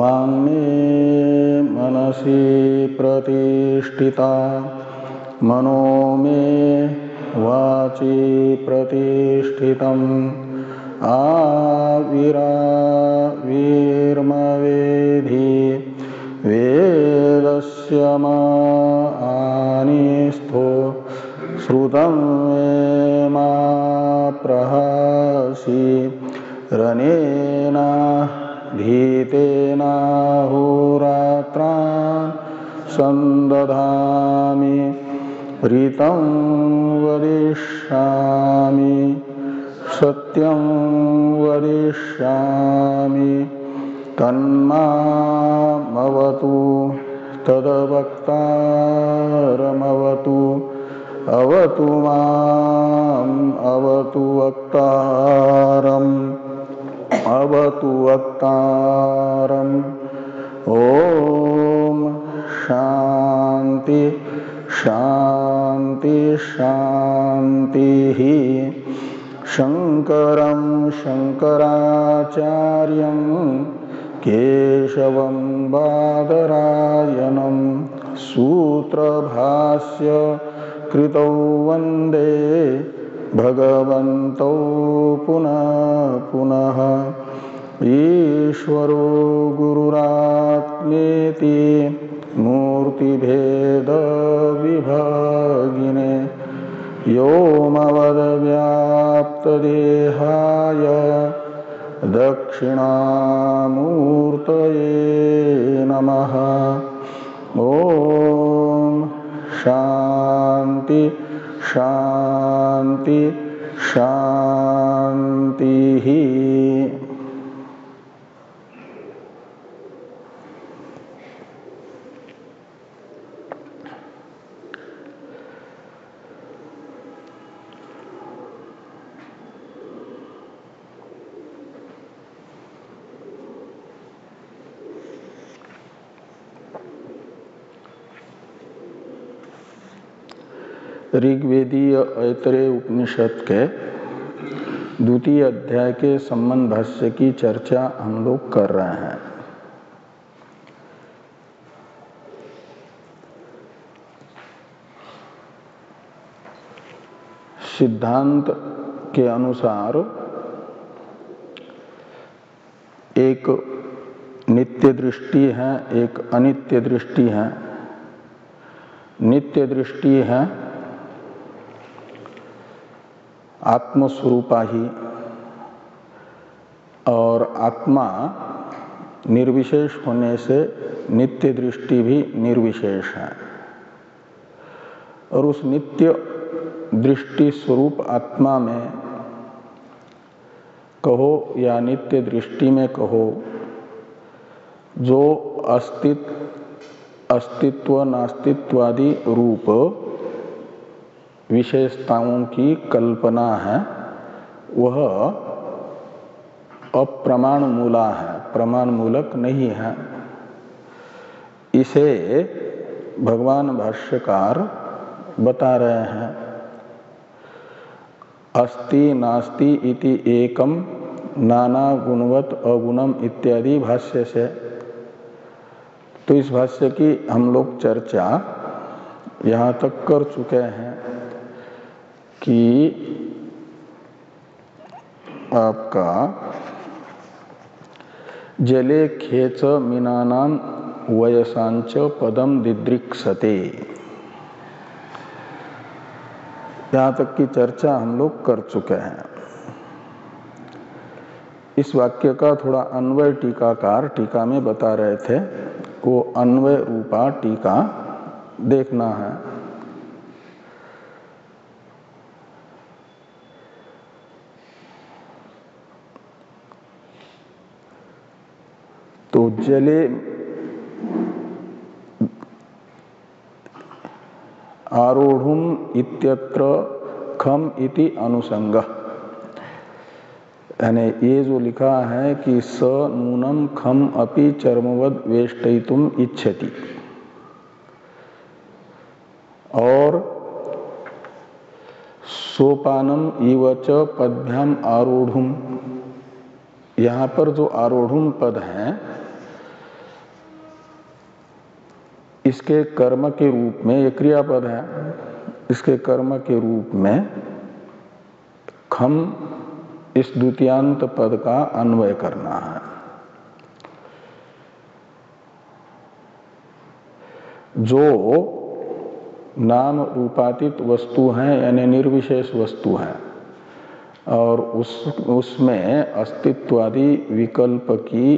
वाङ्मे मनसि प्रतिष्ठिता मनो मे वाचि प्रतिष्ठितम् आविराविर्मवेधि वेदस्य मानिस्थो श्रुतं मे मा प्रहसि रनेना धीतेनाहोरात्रान् संदधामि ऋतं वदिष्यामि सत्यं वदिष्यामि तन्मामवतु तद्वक्तारमवतु अवतु माम् अवतु वक्तारम् अवतु वक्तारम्। ॐ शान्ति शान्ति शान्तिः। शङ्करं शङ्कराचार्यं केशवं बादरायणं सूत्रभाष्य कृतौ वन्दे भगवन्तौ पुनः पुनः। ईश्वरो गुरुरात्मेति मूर्तिभेद विभागिने व्योमवद्व्याप्तदेहाय दक्षिणामूर्तये नमः। ॐ शान्ति शान्ति शान्तिः। ऋग्वेदीय ऐतरेय उपनिषद के द्वितीय अध्याय के संबंध भाष्य की चर्चा हम लोग कर रहे हैं। सिद्धांत के अनुसार एक नित्य दृष्टि है, एक अनित्य दृष्टि है। नित्य दृष्टि है आत्मस्वरूपा ही, और आत्मा निर्विशेष होने से नित्य दृष्टि भी निर्विशेष है। और उस नित्य दृष्टि स्वरूप आत्मा में कहो या नित्य दृष्टि में कहो, जो अस्तित्व नास्तित्वादि रूप विशेषताओं की कल्पना है, वह अप्रमाण मूला है, प्रमाण मूलक नहीं है। इसे भगवान भाष्यकार बता रहे हैं। अस्ति नास्ति इति एकम नाना गुणवत अगुणम इत्यादि भाष्य से। तो इस भाष्य की हम लोग चर्चा यहाँ तक कर चुके हैं कि आपका जले खेच मीनानाम वयसांच पदम दिदृक्षते, यहाँ तक की चर्चा हम लोग कर चुके हैं। इस वाक्य का थोड़ा अन्वय टीकाकार टीका में बता रहे थे, वो अन्वय रूपा टीका देखना है। तो जले आरोढ़ुम इत्यत्र खम इति अनुसंग, यानी ये जो लिखा है कि स नूनम खम अपि चर्मवद वेष्टयितुम इच्छति, और सोपानम इवच पदभ्याम आरोढ़ुम, यहाँ पर जो आरोढ़ुम पद है इसके कर्म के रूप में, ये क्रियापद है, इसके कर्म के रूप में खम इस द्वितीयांत पद का अन्वय करना है। जो नाम रूपातीत वस्तु है यानी निर्विशेष वस्तु है और उसमें अस्तित्वादि विकल्प की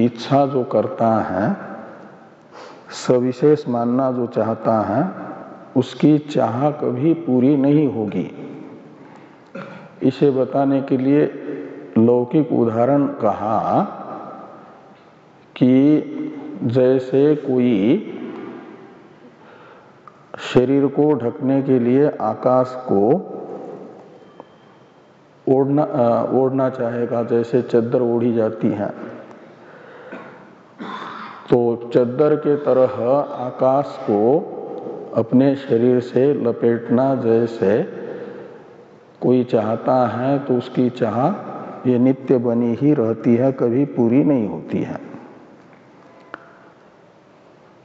इच्छा जो करता है, सविशेष मानना जो चाहता है, उसकी चाह कभी पूरी नहीं होगी। इसे बताने के लिए लौकिक उदाहरण कहा कि जैसे कोई शरीर को ढकने के लिए आकाश को ओढ़ना चाहेगा, जैसे चद्दर ओढ़ी जाती है, तो चद्दर के तरह आकाश को अपने शरीर से लपेटना जैसे कोई चाहता है, तो उसकी चाह ये नित्य बनी ही रहती है, कभी पूरी नहीं होती है।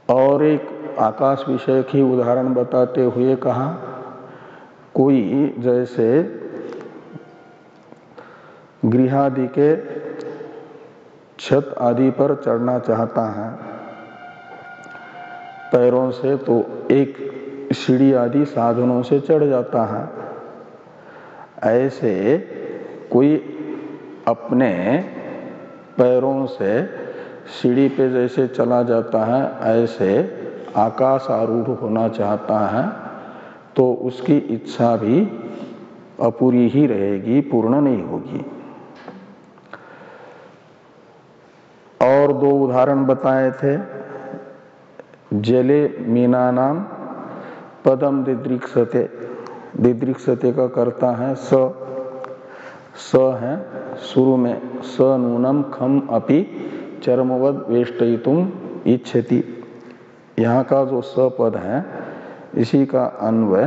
और एक आकाश विषय की उदाहरण बताते हुए कहा, कोई जैसे गृह आदि के छत आदि पर चढ़ना चाहता है पैरों से, तो एक सीढ़ी आदि साधनों से चढ़ जाता है। ऐसे कोई अपने पैरों से सीढ़ी पे जैसे चला जाता है, ऐसे आकाश आरूढ़ होना चाहता है, तो उसकी इच्छा भी अपूरी ही रहेगी, पूर्ण नहीं होगी। और दो उदाहरण बताए थे। जले मीनानाम पदम दिदृक्षते, दिदृक्षते का करता है स है शुरू में, स नूनम खम अपि चर्मवद वेष्टयितुम इच्छति। यहाँ का जो स पद है, इसी का अन्वय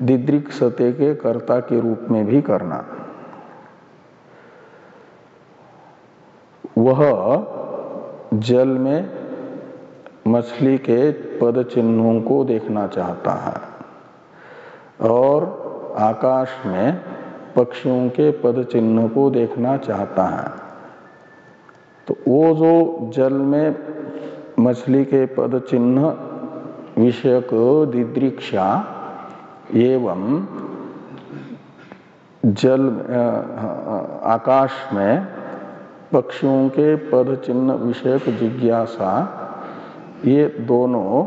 दिदृक्षते के कर्ता के रूप में भी करना। वह जल में मछली के पद चिन्हों को देखना चाहता है और आकाश में पक्षियों के पद चिन्ह को देखना चाहता है। तो वो जो जल में मछली के पद चिन्ह विषयक दिदृक्षा एवं जल आकाश में पक्षियों के पद चिन्ह विषयक जिज्ञासा, ये दोनों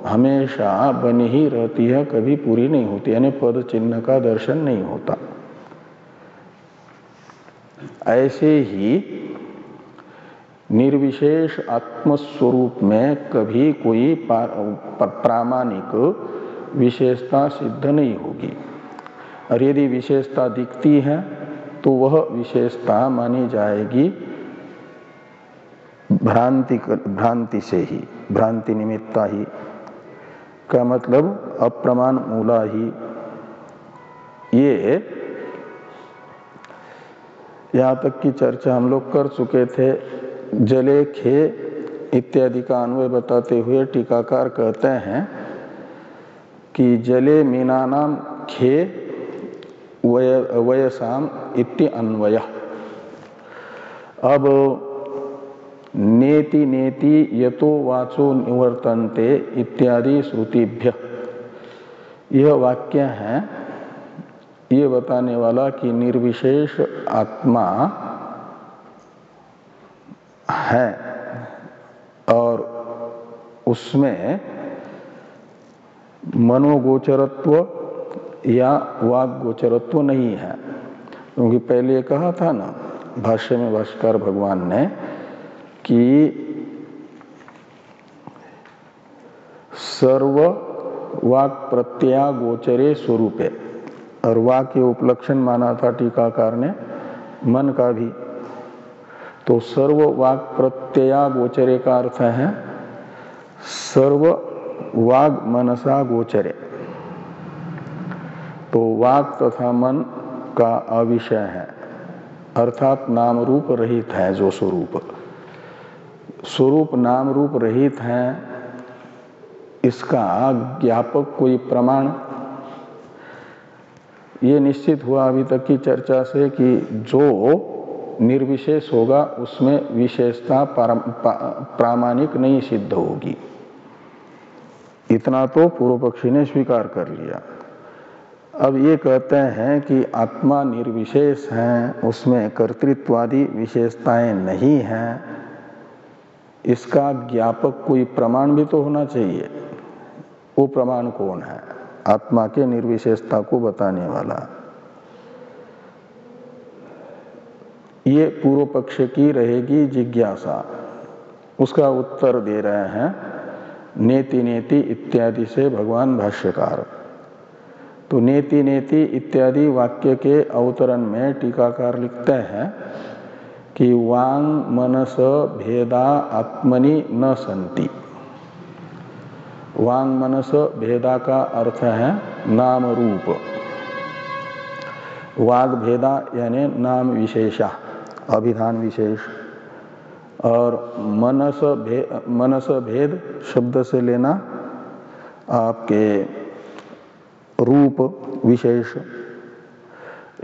हमेशा बनी ही रहती है, कभी पूरी नहीं होती, यानी पद चिन्ह का दर्शन नहीं होता। ऐसे ही निर्विशेष आत्मस्वरूप में कभी कोई प्रामाणिक विशेषता सिद्ध नहीं होगी, और यदि विशेषता दिखती है तो वह विशेषता मानी जाएगी भ्रांति से ही, भ्रांति निमित्ता ही, का मतलब अप्रमाण मूला ही। ये यहाँ तक की चर्चा हम लोग कर चुके थे। जले खे इत्यादि का अन्वय बताते हुए टीकाकार कहते हैं कि जले मीनानाम खे वयसाम इति अन्वय। अब नेति नेति यतो वाचो निवर्तन्ते इत्यादि श्रुतिभ्य, यह वाक्य है ये बताने वाला कि निर्विशेष आत्मा है और उसमें मनोगोचरत्व या वाग गोचरत्व नहीं है। क्योंकि पहले कहा था ना भाष्य में भाष्यकार भगवान ने कि सर्व वाक प्रत्यया गोचरे स्वरूपे, और वाक के उपलक्षण माना था टीकाकार ने मन का भी। तो सर्व वाक प्रत्यया गोचरे का अर्थ है सर्व वाग मनसा गोचरे। तो वाक तथा मन का अविषय है, अर्थात नाम रूप रहित है जो स्वरूप। स्वरूप नाम रूप रहित हैं, इसका ज्ञापक कोई प्रमाण? ये निश्चित हुआ अभी तक की चर्चा से कि जो निर्विशेष होगा उसमें विशेषता प्रामाणिक नहीं सिद्ध होगी। इतना तो पूर्व पक्षी ने स्वीकार कर लिया। अब ये कहते हैं कि आत्मा निर्विशेष है, उसमें कर्तृत्वादि विशेषताएं नहीं हैं, इसका ज्ञापक कोई प्रमाण भी तो होना चाहिए। वो प्रमाण कौन है? आत्मा के निर्विशेषता को बताने वाला। ये पूर्व पक्ष की रहेगी जिज्ञासा। उसका उत्तर दे रहे हैं नेति नेति इत्यादि से भगवान भाष्यकार। तो नेति नेति इत्यादि वाक्य के अवतरण में टीकाकार लिखते हैं कि वांग मनस भेदा आत्मनि न संति। वांग मनस भेदा का अर्थ है नाम रूप। वाग भेदा यानी नाम विशेषा, अभिधान विशेष, और मनस भेद शब्द से लेना आपके रूप विशेष।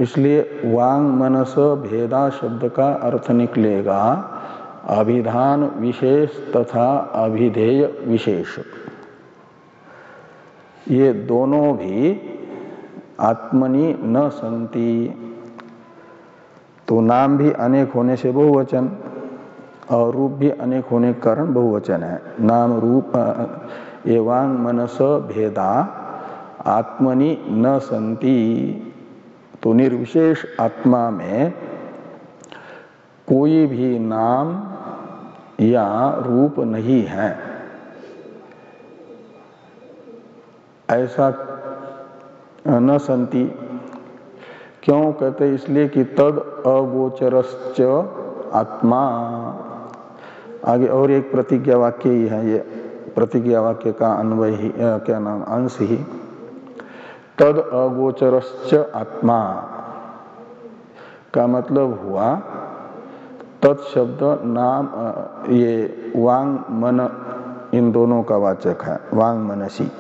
इसलिए वांग मनस भेदा शब्द का अर्थ निकलेगा अभिधान विशेष तथा अभिधेय विशेष। ये दोनों भी आत्मनि न संति। तो नाम भी अनेक होने से बहुवचन और रूप भी अनेक होने के कारण बहुवचन है। नाम रूप ये वांग मनस भेदा आत्मनि न संति। तो निर्विशेष आत्मा में कोई भी नाम या रूप नहीं है, ऐसा न संति। क्यों कहते? इसलिए कि तद अगोचरश्च आत्मा। आगे और एक प्रतिज्ञा वाक्य ही है, ये प्रतिज्ञा वाक्य का अन्वय ही क्या नाम अंश ही। तद अगोचरश्च आत्मा का मतलब हुआ तत्शब्द नाम, ये वांग मन इन दोनों का वाचक है, वांग मनसी।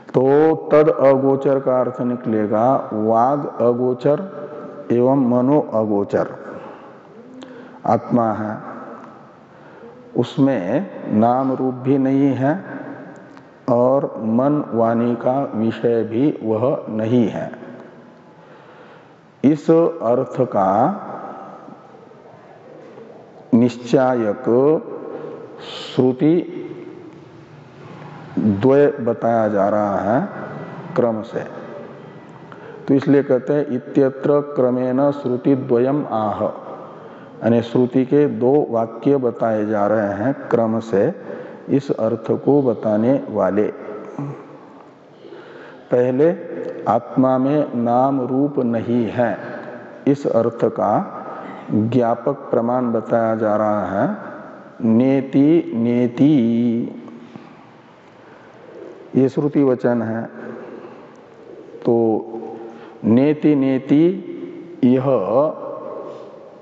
तो तद अगोचर का अर्थ निकलेगा वाग अगोचर एवं मनो अगोचर आत्मा है। उसमें नाम रूप भी नहीं है और मन वाणी का विषय भी वह नहीं है। इस अर्थ का निश्चायक श्रुति द्वय बताया जा रहा है क्रम से। तो इसलिए कहते हैं इत्यत्र क्रमेण श्रुति द्वयम आह, यानी श्रुति के दो वाक्य बताए जा रहे हैं क्रम से इस अर्थ को बताने वाले। पहले आत्मा में नाम रूप नहीं है, इस अर्थ का ज्ञापक प्रमाण बताया जा रहा है नेति नेति। ये श्रुति वचन है। तो नेति नेति यह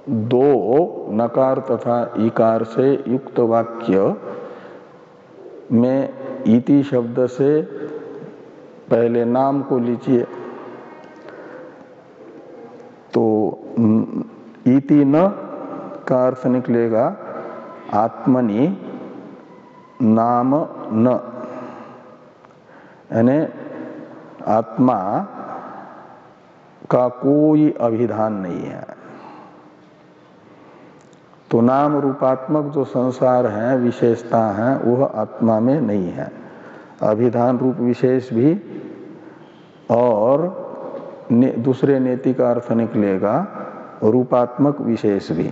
दो नकार तथा इकार से युक्त वाक्य में इति शब्द से पहले नाम को लीजिए। तो इति न का अर्थ निकलेगा आत्मनि नाम न, यानी आत्मा का कोई अभिधान नहीं है। तो नाम रूपात्मक जो संसार है, विशेषता है, वह आत्मा में नहीं है। अभिधान रूप विशेष भी और दूसरे नेति का अर्थ निकलेगा रूपात्मक विशेष भी।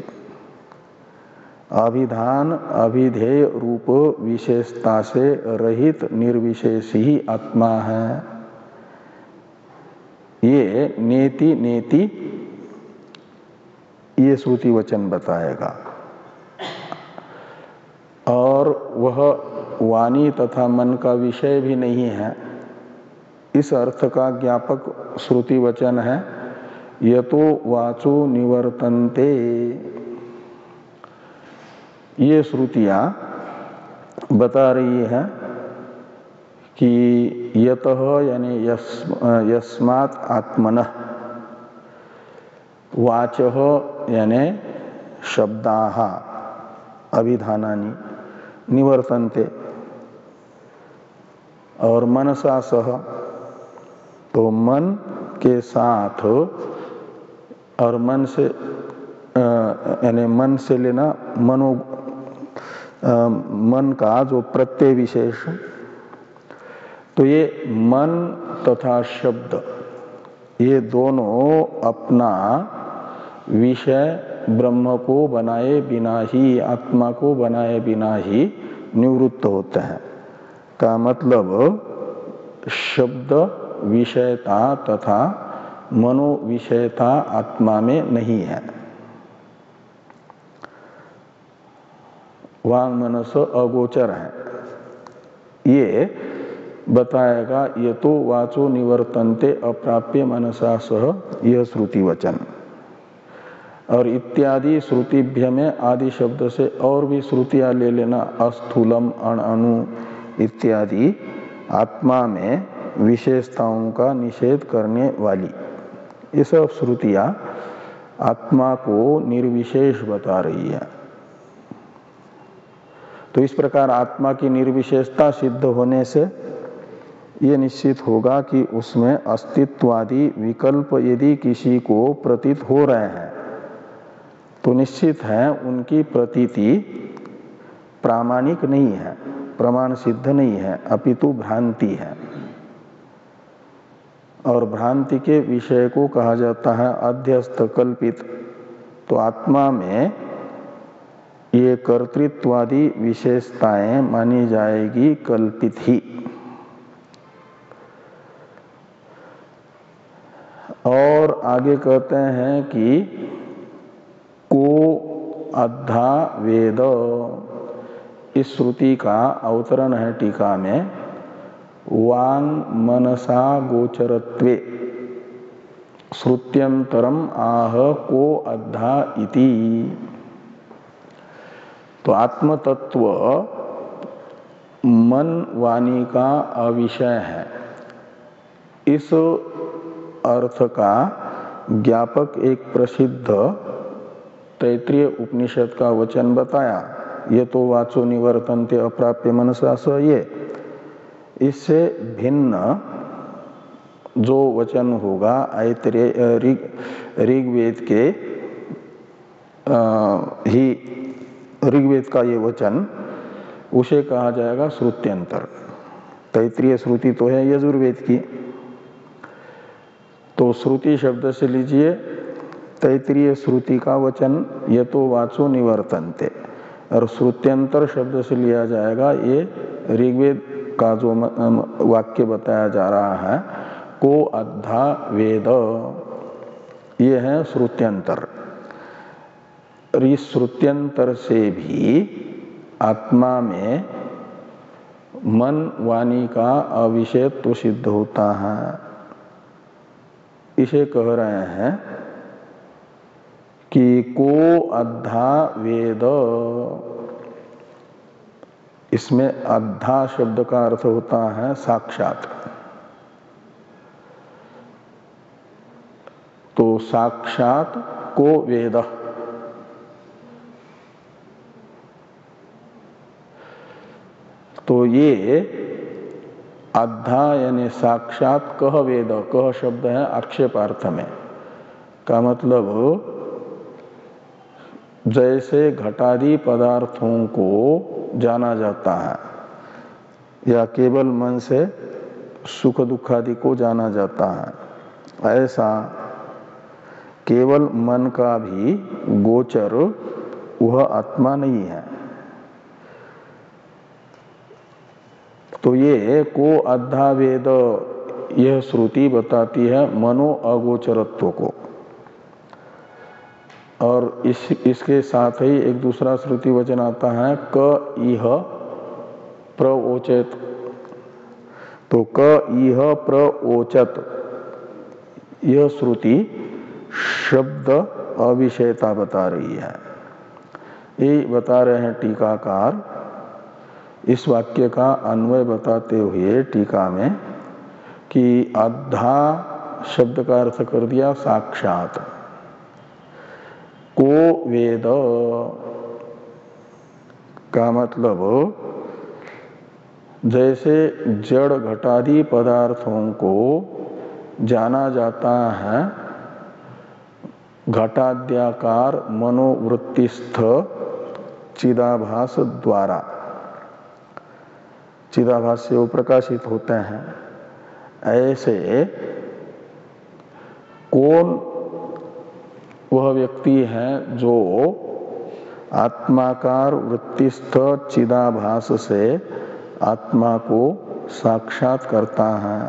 अभिधान अभिधेय रूप विशेषता से रहित निर्विशेष ही आत्मा है। ये नेति नेति ये श्रुति वचन बताएगा। और वह वाणी तथा मन का विषय भी नहीं है, इस अर्थ का ज्ञापक श्रुति वचन है यतो वाचो निवर्तन्ते। ये श्रुतियां बता रही है कि यतः यानी यस्मात् आत्मनः, वाचः यानी शब्दाः अभिधानानि निवर्तन्ते, और मनसा सह, तो मन के साथ, और मन से यानी मन से लेना मन का जो प्रत्यय विशेष, तो ये मन तथा शब्द ये दोनों अपना विषय ब्रह्म को बनाए बिना ही, आत्मा को बनाए बिना ही निवृत्त होते हैं। का मतलब शब्द विषयता तथा मनो विषयता आत्मा में नहीं है। वांग मनस अगोचर है, ये बताएगा। ये तो वाचो निवर्तन्ते अप्राप्य मनसा सह, यह श्रुति वचन। और इत्यादि श्रुतिभ्य में आदि शब्द से और भी श्रुतियां ले लेना, अस्थूलम अणु इत्यादि आत्मा में विशेषताओं का निषेध करने वाली, ये सब श्रुतियां आत्मा को निर्विशेष बता रही है। तो इस प्रकार आत्मा की निर्विशेषता सिद्ध होने से ये निश्चित होगा कि उसमें अस्तित्वादि विकल्प यदि किसी को प्रतीत हो रहे हैं तो निश्चित है उनकी प्रतीति प्रामाणिक नहीं है, प्रमाण सिद्ध नहीं है, अपितु भ्रांति है। और भ्रांति के विषय को कहा जाता है अध्यस्त कल्पित। तो आत्मा में ये कर्तृत्वादि विशेषताएं मानी जाएगी कल्पित ही। और आगे कहते हैं कि को अद्धा वेद, इस श्रुति का अवतरण है टीका में, वांग मनसा गोचरत्वे श्रुत्यंतरम आह को अद्धा इति। तो आत्मतत्व मन वाणी का अविषय है, इस अर्थ का ज्ञापक एक प्रसिद्ध तैत्रीय उपनिषद का वचन बताया, ये तो वाचो निवर्तन्ते अप्राप्य मनसा स। ये इससे भिन्न जो वचन होगा ऋग्वेद के ही, ऋग्वेद का ये वचन, उसे कहा जाएगा श्रुत्यंतर। तैत्रीय श्रुति तो है यजुर्वेद की, तो श्रुति शब्द से लीजिए तैत्रीय श्रुति का वचन ये तो वाचो निवर्तन्ते, और श्रुत्यंतर शब्द से लिया जाएगा ये ऋग्वेद का जो वाक्य बताया जा रहा है, को अद्धा वेद, ये है श्रुत्यंतर। इस श्रुत्यंतर से भी आत्मा में मन वाणी का अविषयत्व सिद्ध होता है। इसे कह रहे हैं कि को अद्धा वेद, इसमें अद्धा शब्द का अर्थ होता है साक्षात। तो साक्षात को वेद, तो ये अद्धा यानी साक्षात कह वेद, कह शब्द है आक्षेपार्थ में, का मतलब जैसे घटादि पदार्थों को जाना जाता है या केवल मन से सुख दुखादि को जाना जाता है, ऐसा केवल मन का भी गोचर वह आत्मा नहीं है। तो ये को अद्धा वेद, यह श्रुति बताती है मनो अगोचरत्व को। और इसके साथ ही एक दूसरा श्रुति वचन आता है क इह प्रवोचत। तो क इह प्रवोचत, यह श्रुति शब्द अविषयता बता रही है। ये बता रहे हैं टीकाकार। इस वाक्य का अन्वय बताते हुए टीका में कि अद्धा शब्द का अर्थ कर दिया साक्षात। को वेद का मतलब जैसे जड़ घटादि पदार्थों को जाना जाता है घटाद्याकार मनोवृत्तिस्थ चिदाभास द्वारा, चिदाभास से वो प्रकाशित होते हैं, ऐसे कौन वह व्यक्ति है जो आत्माकार वृत्तिस्थ चिदाभास से आत्मा को साक्षात करता है।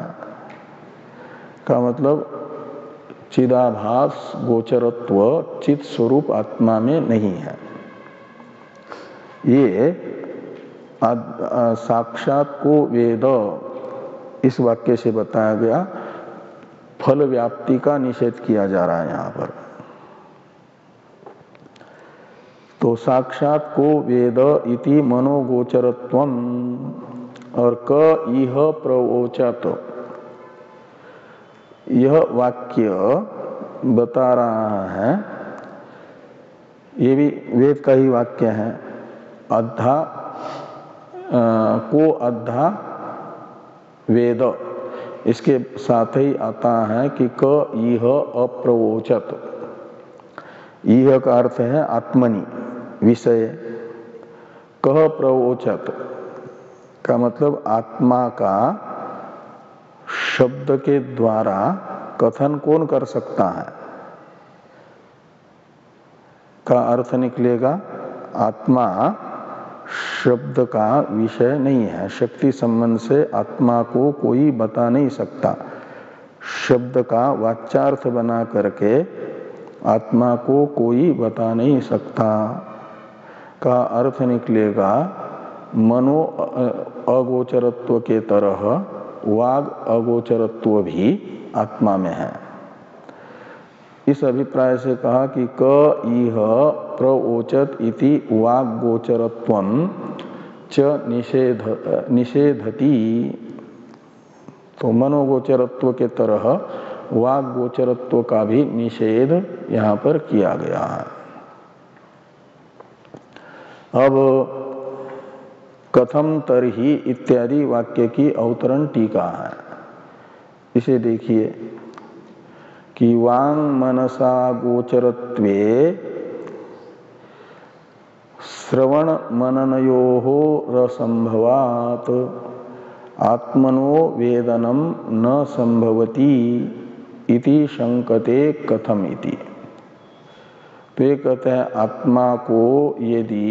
का मतलब चिदाभास गोचरत्व चित स्वरूप आत्मा में नहीं है। ये साक्षात को वेद इस वाक्य से बताया गया। फल व्याप्ति का निषेध किया जा रहा है यहाँ पर। तो साक्षात को वेद इति मनोगोचरत्वम और क इह प्रवोचत, यह वाक्य बता रहा है, ये भी वेद का ही वाक्य है। अद्धा को अद्धा वेद, इसके साथ ही आता है कि क इह अप्रवोचत। इह का अर्थ है आत्मनि विषय, कह प्रवोचत का मतलब आत्मा का शब्द के द्वारा कथन कौन कर सकता है का अर्थ निकलेगा। आत्मा शब्द का विषय नहीं है, शक्ति संबंध से आत्मा को कोई बता नहीं सकता। शब्द का वाच्यार्थ बना करके आत्मा को कोई बता नहीं सकता का अर्थ निकलेगा। मनो अगोचरत्व के तरह वाग अगोचरत्व भी आत्मा में है। इस अभिप्राय से कहा कि क इह प्रवोचत इति वाग गोचरत्वम च निषेधति। तो मनोगोचरत्व के तरह वाग गोचरत्व का भी निषेध यहाँ पर किया गया है। अब कथम तरहि इत्यादि वाक्य की अवतरण टीका है। इसे देखिए कि वांग मनसा गोचरत्वे श्रवण मननयोः रसंभवात् आत्मनो वेदनम न संभवति इति शंकते कथम इति। तो ये कहते हैं आत्मा को यदि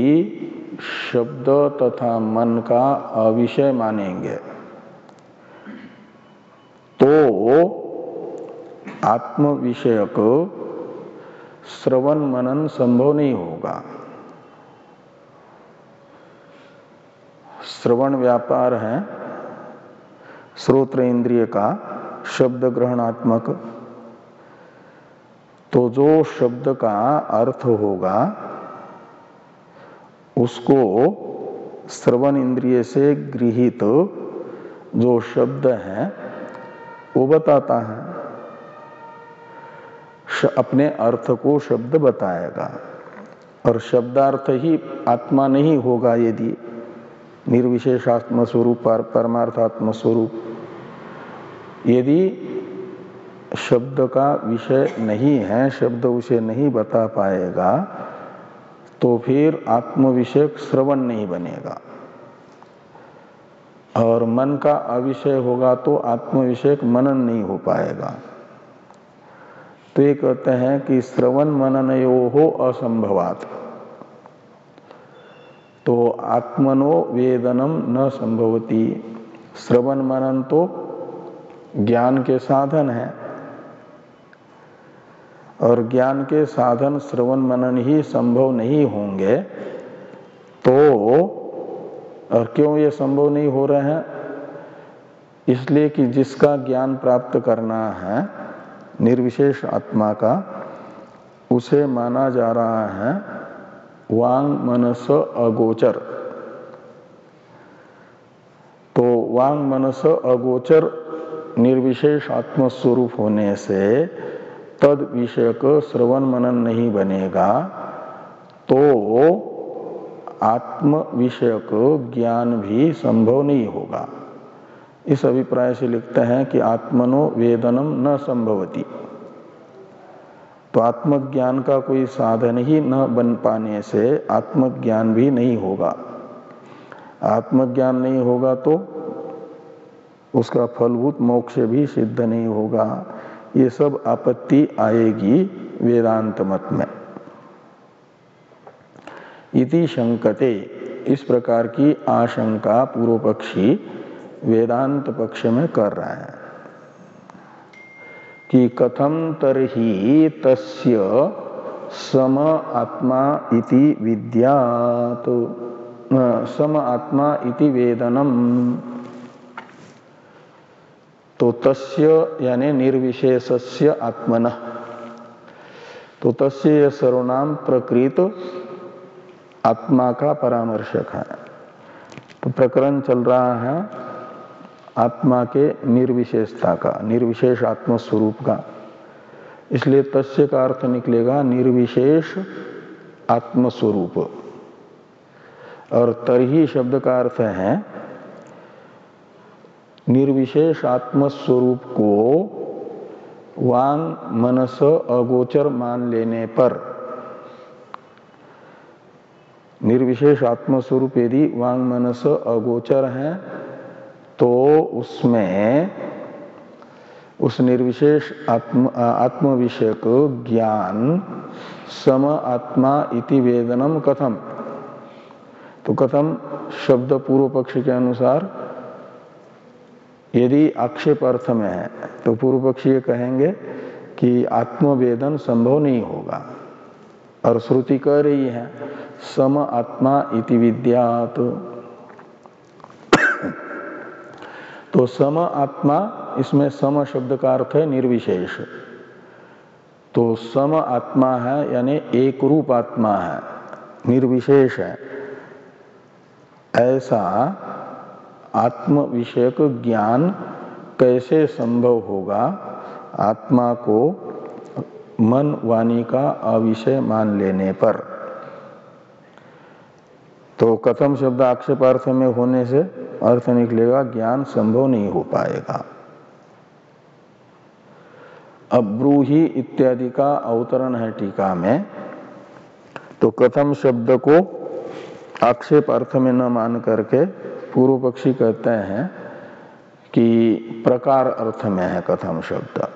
शब्द तथा मन का अविषय मानेंगे तो आत्म विषयक श्रवण मनन संभव नहीं होगा। श्रवण व्यापार है श्रोत्र इंद्रिय का शब्द ग्रहणात्मक। तो जो शब्द का अर्थ होगा उसको श्रवण इंद्रिय से गृहीत जो शब्द है वो बताता है, अपने अर्थ को शब्द बताएगा। और शब्दार्थ ही आत्मा नहीं होगा यदि निर्विशेषात्म स्वरूप परमार्थात्म स्वरूप। यदि शब्द का विषय नहीं है, शब्द उसे नहीं बता पाएगा तो फिर आत्म विषयक श्रवण नहीं बनेगा। और मन का अविषय होगा तो आत्म विषयक मनन नहीं हो पाएगा। तो ये कहते हैं कि श्रवण मननयोः असंभवात्, तो आत्मनो वेदनम न संभवति। श्रवण मनन तो ज्ञान के साधन है और ज्ञान के साधन श्रवण मनन ही संभव नहीं होंगे तो और क्यों ये संभव नहीं हो रहे हैं? इसलिए कि जिसका ज्ञान प्राप्त करना है निर्विशेष आत्मा का, उसे माना जा रहा है वांग मनस अगोचर। तो वांग मनस अगोचर निर्विशेष आत्मस्वरूप होने से तद विषयक श्रवण मनन नहीं बनेगा, तो आत्म विषयक ज्ञान भी संभव नहीं होगा। इस अभिप्राय से लिखते हैं कि आत्मनो वेदनम न संभवति। तो आत्मज्ञान का कोई साधन ही न बन पाने से आत्मज्ञान भी नहीं होगा। आत्मज्ञान नहीं होगा तो उसका फलभूत मोक्ष भी सिद्ध नहीं होगा। ये सब आपत्ति आएगी वेदांत मत में। इति शंकते, इस प्रकार की आशंका पूर्व पक्षी वेदांत पक्ष में कर रहा है कि कथम तरहि तस्य सम आत्मा इति विद्यात्, सम आत्मा इति वेदनम। तो तस्य यानी निर्विशेषस्य आत्मनः, तो तस्य सर्वनाम प्रकृत आत्मा का परामर्शक है। तो प्रकरण चल रहा है आत्मा के निर्विशेषता का, निर्विशेष आत्म स्वरूप का, इसलिए तस्य का अर्थ निकलेगा निर्विशेष आत्मस्वरूप। और तरही शब्द का अर्थ है निर्विशेष आत्मस्वरूप को वांग मनस अगोचर मान लेने पर, निर्विशेष आत्मस्वरूप यदि वांग मनस अगोचर है तो उसमें उस निर्विशेष आत्म विषयक ज्ञान सम आत्मा इति वेदनम कथम। तो कथम शब्द पूर्व पक्ष के अनुसार यदि आक्षेप अर्थ में है तो पूर्व पक्षी ये कहेंगे कि आत्मवेदन संभव नहीं होगा, और श्रुति कह रही है सम आत्मा इति विद्यात्। तो सम आत्मा, इसमें सम शब्द का अर्थ है निर्विशेष। तो सम आत्मा है यानी एक रूप आत्मा है, निर्विशेष है, ऐसा आत्म विषयक ज्ञान कैसे संभव होगा आत्मा को मन वाणी का अविषय मान लेने पर। तो कथम शब्द आक्षेपार्थ में होने से अर्थ निकलेगा ज्ञान संभव नहीं हो पाएगा। अब ब्रूहि इत्यादि का अवतरण है टीका में। तो कथम शब्द को आक्षेप अर्थ में न मान करके पूर्व पक्षी कहते हैं कि प्रकार अर्थ में है कथम शब्द।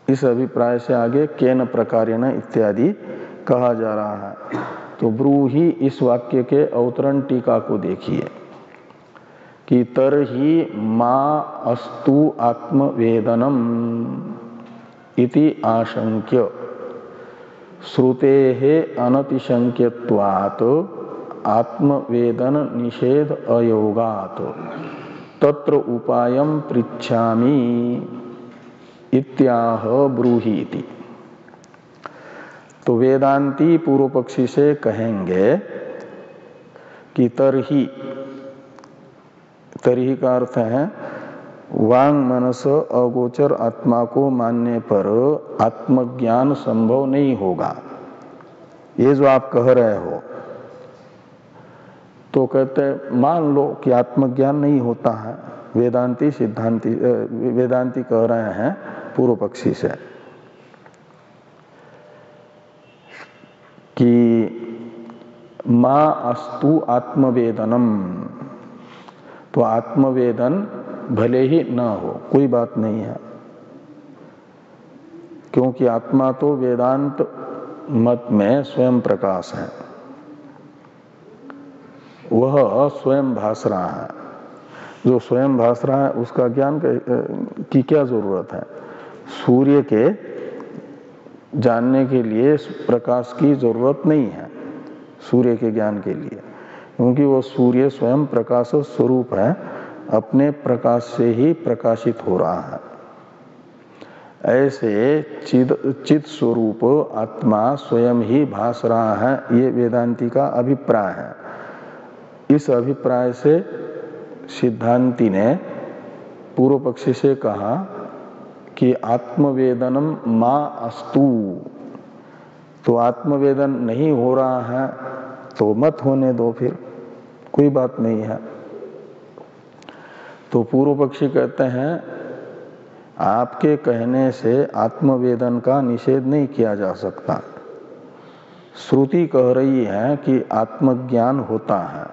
इस अभिप्राय से आगे केन प्रकारेण इत्यादि कहा जा रहा है। तो ब्रूहि इस वाक्य के अवतरण टीका को देखिए कि तरहि मा अस्तु आत्मवेदनम इति आशंक्य श्रुतेः अनतिशंक्यत्वात् आत्मवेदन निषेध अयोगात् तत्र उपायं पृच्छामि इत्याह ब्रूहीति। तो वेदांती पूर्व पक्षी से कहेंगे कि तरही, तरही का अर्थ है वांग मनस अगोचर आत्मा को मानने पर आत्मज्ञान संभव नहीं होगा, ये जो आप कह रहे हो। तो कहते मान लो कि आत्मज्ञान नहीं होता है, वेदांती सिद्धांती वेदांती कह रहे हैं पूर्व पक्षी से कि मा अस्तु आत्मवेदनम। तो आत्मवेदन भले ही न हो, कोई बात नहीं है, क्योंकि आत्मा तो वेदांत मत में स्वयं प्रकाश है, वह स्वयं भास रहा है। जो स्वयं भास रहा है उसका ज्ञान की क्या जरूरत है? सूर्य के जानने के लिए प्रकाश की जरूरत नहीं है, सूर्य के ज्ञान के लिए, क्योंकि वो सूर्य स्वयं प्रकाश स्वरूप है, अपने प्रकाश से ही प्रकाशित हो रहा है। ऐसे चित स्वरूप आत्मा स्वयं ही भास रहा है, ये वेदांती का अभिप्राय है। इस अभिप्राय से सिद्धांति ने पूर्व पक्षी से कहा कि आत्मवेदनम मा अस्तु, तो आत्मवेदन नहीं हो रहा है तो मत होने दो, फिर कोई बात नहीं है। तो पूर्व पक्षी कहते हैं आपके कहने से आत्मवेदन का निषेध नहीं किया जा सकता। श्रुति कह रही है कि आत्मज्ञान होता है,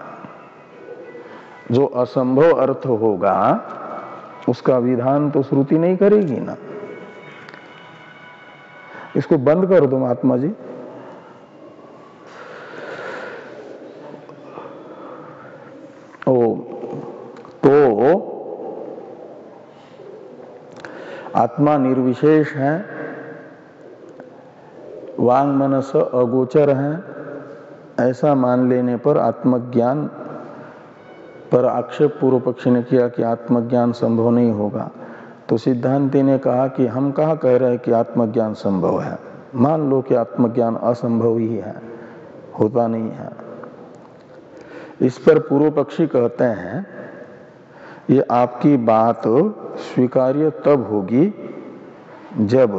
जो असंभव अर्थ होगा उसका विधान तो श्रुति नहीं करेगी ना। इसको बंद कर दो महात्मा जी। तो आत्मा निर्विशेष है, वांग मनस अगोचर है, ऐसा मान लेने पर आत्मज्ञान पर आक्षेप पूर्व पक्षी ने किया कि आत्मज्ञान संभव नहीं होगा। तो सिद्धांति ने कहा कि हम कहाँ कह रहे हैं कि आत्मज्ञान संभव है, मान लो कि आत्मज्ञान असंभव ही है, होता नहीं है। इस पर पूर्व पक्षी कहते हैं ये आपकी बात स्वीकार्य तब होगी जब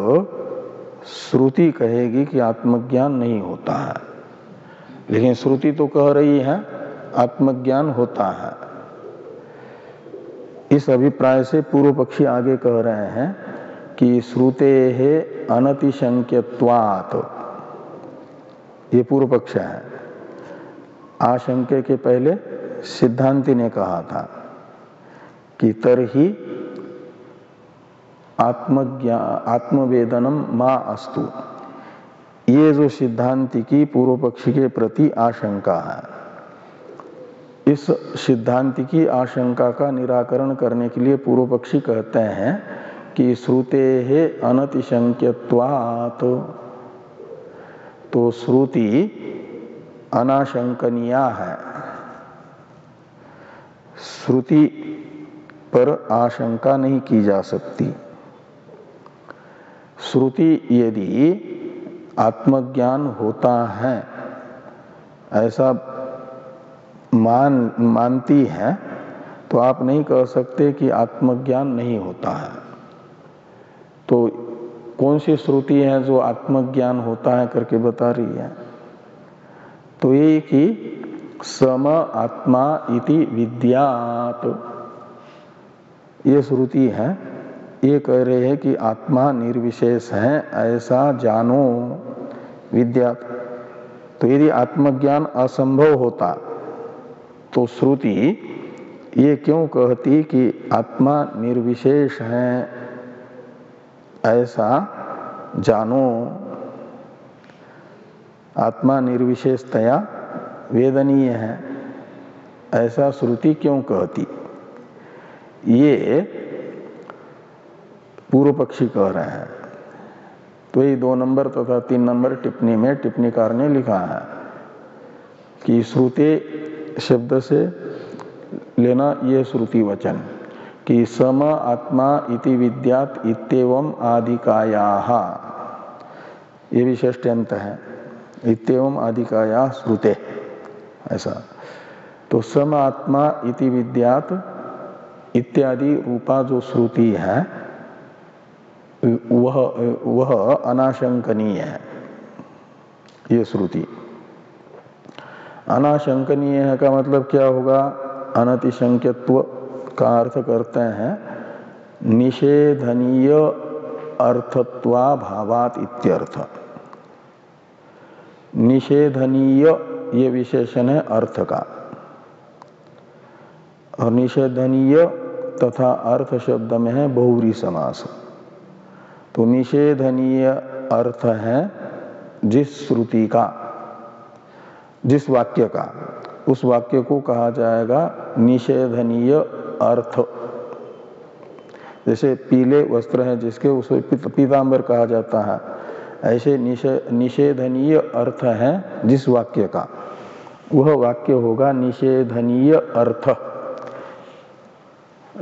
श्रुति कहेगी कि आत्मज्ञान नहीं होता है, लेकिन श्रुति तो कह रही है आत्मज्ञान होता है। इस अभिप्राय से पूर्व पक्षी आगे कह रहे हैं कि श्रुते है अनतिशंक्यत्वात्, ये पूर्व पक्ष है। आशंके के पहले सिद्धांति ने कहा था कि तरहि आत्मवेदनम मा अस्तु, ये जो सिद्धांति की पूर्व पक्षी के प्रति आशंका है, इस सिद्धांति की आशंका का निराकरण करने के लिए पूर्व पक्षी कहते हैं कि श्रुते है अनतिशंक्यत्वात्, तो श्रुति अनाशंकनीया है, श्रुति पर आशंका नहीं की जा सकती। श्रुति यदि आत्मज्ञान होता है ऐसा मानती है तो आप नहीं कह सकते कि आत्मज्ञान नहीं होता है। तो कौन सी श्रुति है जो आत्मज्ञान होता है करके बता रही है? तो ये कि सम आत्मा इति विद्यात्, ये श्रुति है, ये कह रहे हैं कि आत्मा निर्विशेष है ऐसा जानो विद्यात्। तो यदि आत्मज्ञान असंभव होता तो श्रुति ये क्यों कहती कि आत्मा निर्विशेष है ऐसा जानो, आत्मा निर्विशेषतया वेदनीय है ऐसा श्रुति क्यों कहती? ये पूर्व पक्षी कह रहे हैं। तो ये 2 नंबर तथा 3 नंबर टिप्पणी में टिप्पणीकार ने लिखा है कि श्रुते शब्द से लेना ये श्रुति वचन कि सम आत्मा इति विद्यात् इत्येवम् आदिकायाः, ये विशेष्यंत है, इत्येवम् आदिकायाः श्रुते, ऐसा। तो सम आत्मा इति विद्यात् इत्यादि रूपा जो श्रुति है वह अनाशंकनीय है। ये श्रुति अनाशंकनीय है का मतलब क्या होगा? अनतिशंक्यत्व का अर्थ करते हैं निषेधनीय अर्थत्वा भावात इत्यर्थ। निषेधनीय ये विशेषण है अर्थ का, और निषेधनीय तथा अर्थ शब्द में है बहुव्रीहि समास। तो निषेधनीय अर्थ है जिस श्रुति का, जिस वाक्य का, उस वाक्य को कहा जाएगा निषेधनीय अर्थ। जैसे पीले वस्त्र हैं जिसके, उसे पीतांबर कहा जाता है, ऐसे निषेधनीय अर्थ है जिस वाक्य का, वह वाक्य होगा निषेधनीय अर्थ।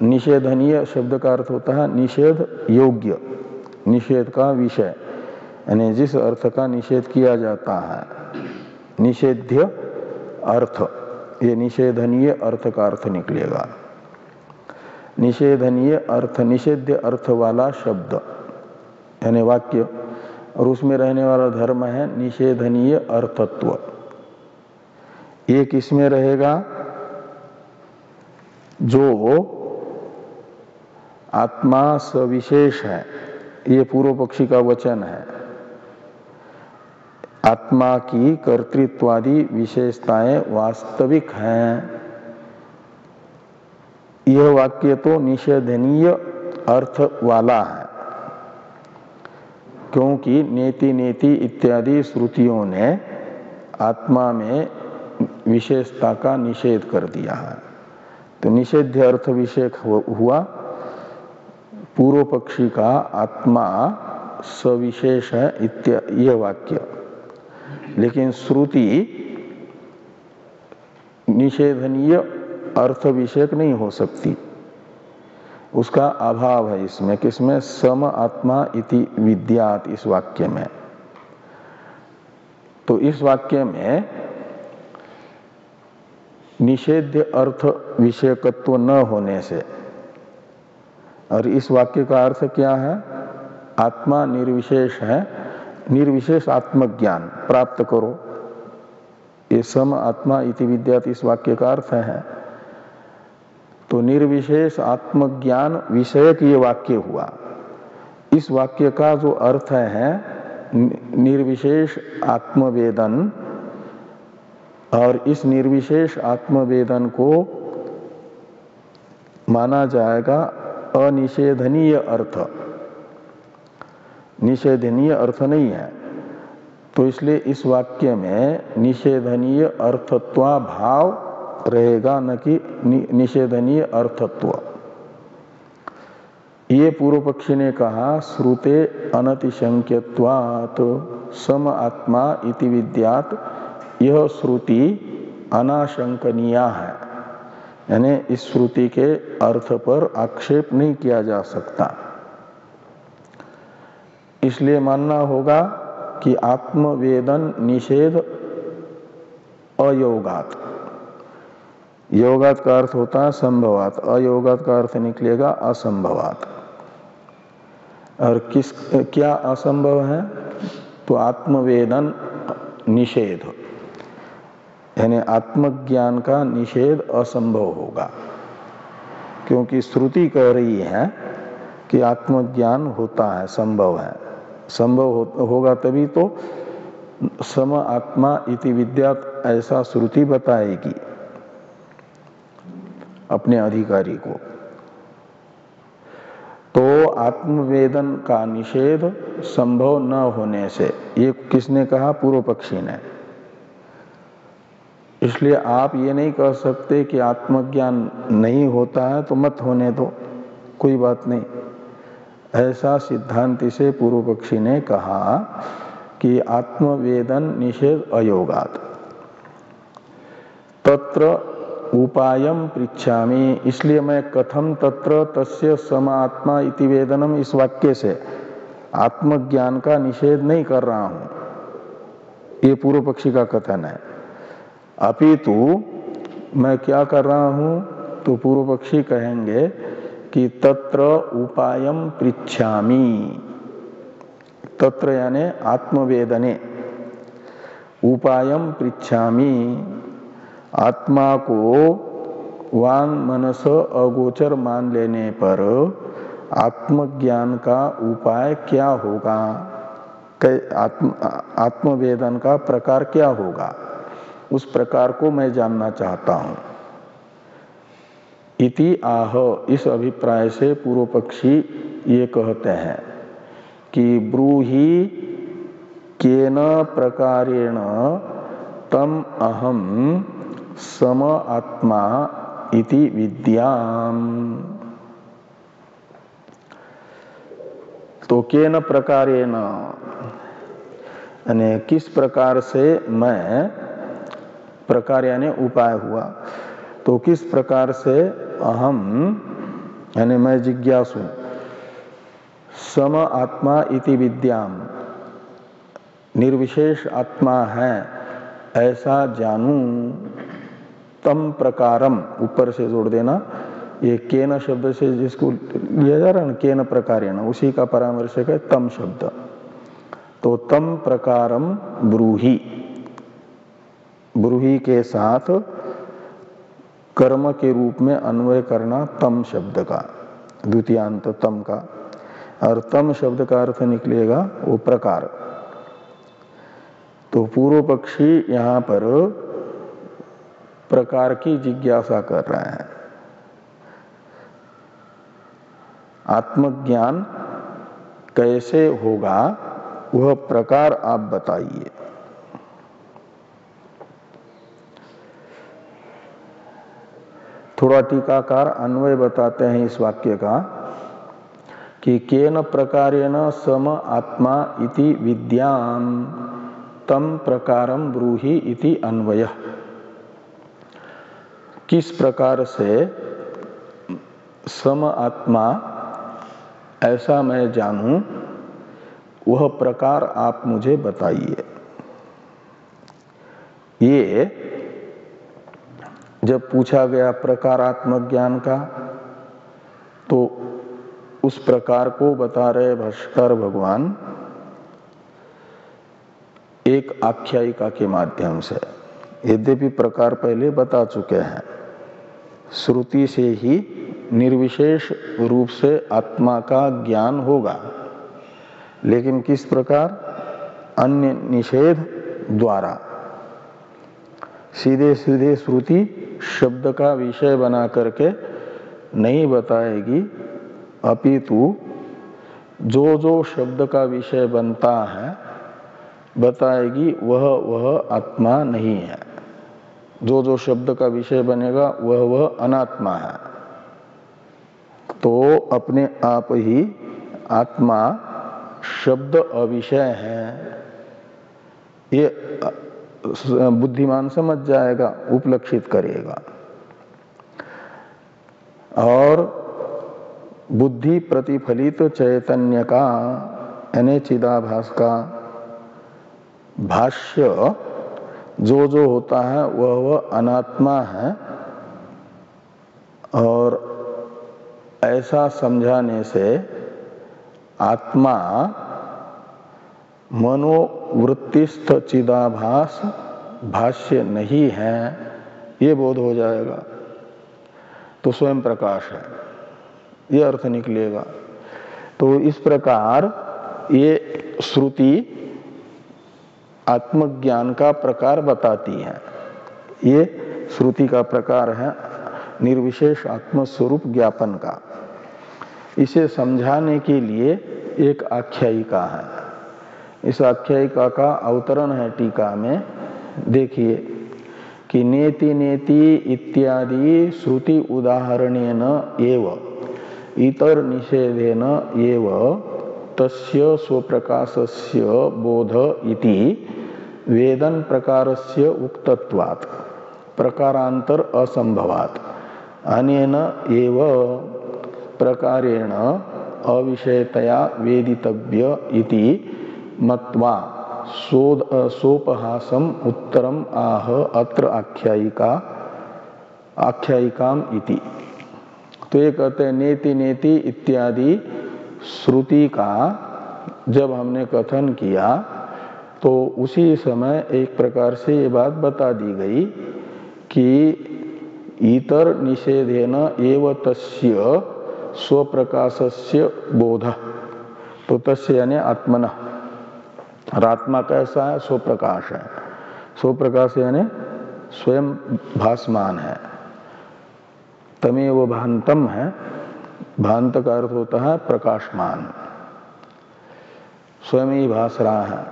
निषेधनीय शब्द का अर्थ होता है निषेध योग्य, निषेध का विषय, यानी जिस अर्थ का निषेध किया जाता है, निषेध्य अर्थ, ये निषेधनीय अर्थ का अर्थ निकलेगा। निषेधनीय अर्थ, निषेध्य अर्थ वाला शब्द यानी वाक्य, और उसमें रहने वाला धर्म है निषेधनीय अर्थत्व। ये किसमें रहेगा? जो आत्मा सविशेष है, ये पूर्व पक्षी का वचन है। आत्मा की कर्तृत्वादि विशेषताएं वास्तविक हैं, यह वाक्य तो निषेधनीय अर्थ वाला है, क्योंकि नेति नेति इत्यादि श्रुतियों ने आत्मा में विशेषता का निषेध कर दिया है। तो निषेध्य अर्थ विषयक हुआ पूर्व पक्षी का आत्मा सविशेष है यह वाक्य। लेकिन श्रुति निषेधनीय अर्थ विषयक नहीं हो सकती, उसका अभाव है इसमें। किसमें? सम आत्मा इति विद्यात्, इस वाक्य में। तो इस वाक्य में निषेध्य अर्थ विषयकत्व न होने से, और इस वाक्य का अर्थ क्या है? आत्मा निर्विशेष है, निर्विशेष आत्मज्ञान प्राप्त करो, ये सम आत्मा इति विद्यात् इस वाक्य का अर्थ है। तो निर्विशेष आत्मज्ञान विषयक ये वाक्य हुआ। इस वाक्य का जो अर्थ है निर्विशेष आत्मवेदन, और इस निर्विशेष आत्मवेदन को माना जाएगा अनिषेधनीय अर्थ, निषेधनीय अर्थ नहीं है। तो इसलिए इस वाक्य में निषेधनीय अर्थत्वा भाव रहेगा, न कि निषेधनीय अर्थत्व। ये पूर्व पक्षी ने कहा श्रुते अनतिशंक्यत्वात् सम आत्मा इति विद्यात्, यह श्रुति अनाशंकनीया है, यानी इस श्रुति के अर्थ पर आक्षेप नहीं किया जा सकता। इसलिए मानना होगा कि आत्मवेदन निषेध अयोगात, योगात का अर्थ होता है संभवात, अयोगात का अर्थ निकलेगा असंभवात। और क्या असंभव है? तो आत्मवेदन निषेध, यानी आत्मज्ञान का निषेध असंभव होगा, क्योंकि श्रुति कह रही है कि आत्मज्ञान होता है, संभव है। संभव होगा तभी तो सम आत्मा इति विद्यात् ऐसा श्रुति बताएगी अपने अधिकारी को। तो आत्मवेदन का निषेध संभव न होने से, ये किसने कहा? पूर्व पक्षी ने। इसलिए आप ये नहीं कह सकते कि आत्मज्ञान नहीं होता है तो मत होने दो, कोई बात नहीं। ऐसा सिद्धांति से पूर्व पक्षी ने कहा कि आत्मवेदन निषेध अयोगात। तत्र उपायम पृच्छामि, इसलिए मैं कथम तत्र तस्य समात्मा इति वेदनम, इस वाक्य से आत्मज्ञान का निषेध नहीं कर रहा हूं, ये पूर्व पक्षी का कथन है। अपितु मैं क्या कर रहा हूं? तो पूर्व पक्षी कहेंगे कि तत्र उपायम पृच्छामि, तत्र यानी आत्मवेदने, उपायम पृच्छामि, आत्मा को वांग मनस अगोचर मान लेने पर आत्मज्ञान का उपाय क्या होगा, आत्मवेदन का प्रकार क्या होगा, उस प्रकार को मैं जानना चाहता हूं। इति आह, इस अभिप्राय से पूर्व पक्षी ये कहते हैं कि ब्रूहि केन प्रकारेण तम अहम सम आत्मा इति विद्याम। तो केन प्रकारेण यानी किस प्रकार से मैं, प्रकार यानी उपाय हुआ, तो किस प्रकार से अहम यानी मैं जिज्ञासु सम आत्मा इति विद्याम, निर्विशेष आत्मा है ऐसा जानूं, तम प्रकारम, ऊपर से जोड़ देना, ये केन शब्द से जिसको लिया जा रहा है ना, केन प्रकारेण, उसी का परामर्शक है तम शब्द। तो तम प्रकारम ब्रूहि, ब्रूहि के साथ कर्म के रूप में अन्वय करना तम शब्द का, द्वितीयांत तम का, और तम शब्द का अर्थ निकलेगा वो प्रकार। तो पूर्व पक्षी यहां पर प्रकार की जिज्ञासा कर रहे हैं। आत्मज्ञान कैसे होगा वह प्रकार आप बताइए। थोड़ा टीकाकार अन्वय बताते हैं इस वाक्य का कि केन प्रकारेण सम आत्मा इति विद्याम तम प्रकारम ब्रूहि इति अन्वयः। किस प्रकार से सम आत्मा ऐसा मैं जानूं, वह प्रकार आप मुझे बताइए। ये जब पूछा गया प्रकारात्मक ज्ञान का, तो उस प्रकार को बता रहे भाष्यकार भगवान एक आख्यायिका के माध्यम से। यद्यपि प्रकार पहले बता चुके हैं, श्रुति से ही निर्विशेष रूप से आत्मा का ज्ञान होगा, लेकिन किस प्रकार? अन्य निषेध द्वारा। सीधे सीधे श्रुति शब्द का विषय बना करके नहीं बताएगी, अपितु जो जो शब्द का विषय बनता है बताएगी, वह आत्मा नहीं है। जो जो शब्द का विषय बनेगा वह अनात्मा है। तो अपने आप ही आत्मा शब्द अविषय है, ये बुद्धिमान समझ जाएगा, उपलक्षित करेगा। और बुद्धि प्रतिफलित चैतन्य का यानी चिदाभास का भाष्य जो जो होता है वह अनात्मा है। और ऐसा समझाने से आत्मा मनोवृत्तिस्थ चिदाभास भाष्य नहीं है, ये बोध हो जाएगा। तो स्वयं प्रकाश है, ये अर्थ निकलेगा। तो इस प्रकार ये श्रुति आत्मज्ञान का प्रकार बताती है। ये श्रुति का प्रकार है निर्विशेष आत्मस्वरूप ज्ञापन का। इसे समझाने के लिए एक आख्यायिका है। इस आख्यायिका का अवतरण है टीका में, देखिए कि नेति नेति इत्यादि श्रुति उदाहरणेन एव इतर निषेधेन एव तस्य स्वप्रकाशस्य बोध इति वेदन प्रकारस्य उक्तत्वात् प्रकारांतर असंभवात् अनेन एव प्रकारेण अविषयतया वेदितव्य इति मत्वा सोपहासम उत्तरम आह अत्र आख्यायिकाम इति। तो ये कहते हैं नेति नेति इत्यादि श्रुति का जब हमने कथन किया तो उसी समय एक प्रकार से ये बात बता दी गई कि इतर निषेधेन एव तस्य स्वप्रकाशस्य बोध। तो तस्य यानी आत्मनः, और आत्मा कैसा है? स्वप्रकाश है। स्वप्रकाश यानी स्वयं भासमान है। तमेव भांतम है, भांत का अर्थ होता है प्रकाशमान, स्वयं ही भास रहा है।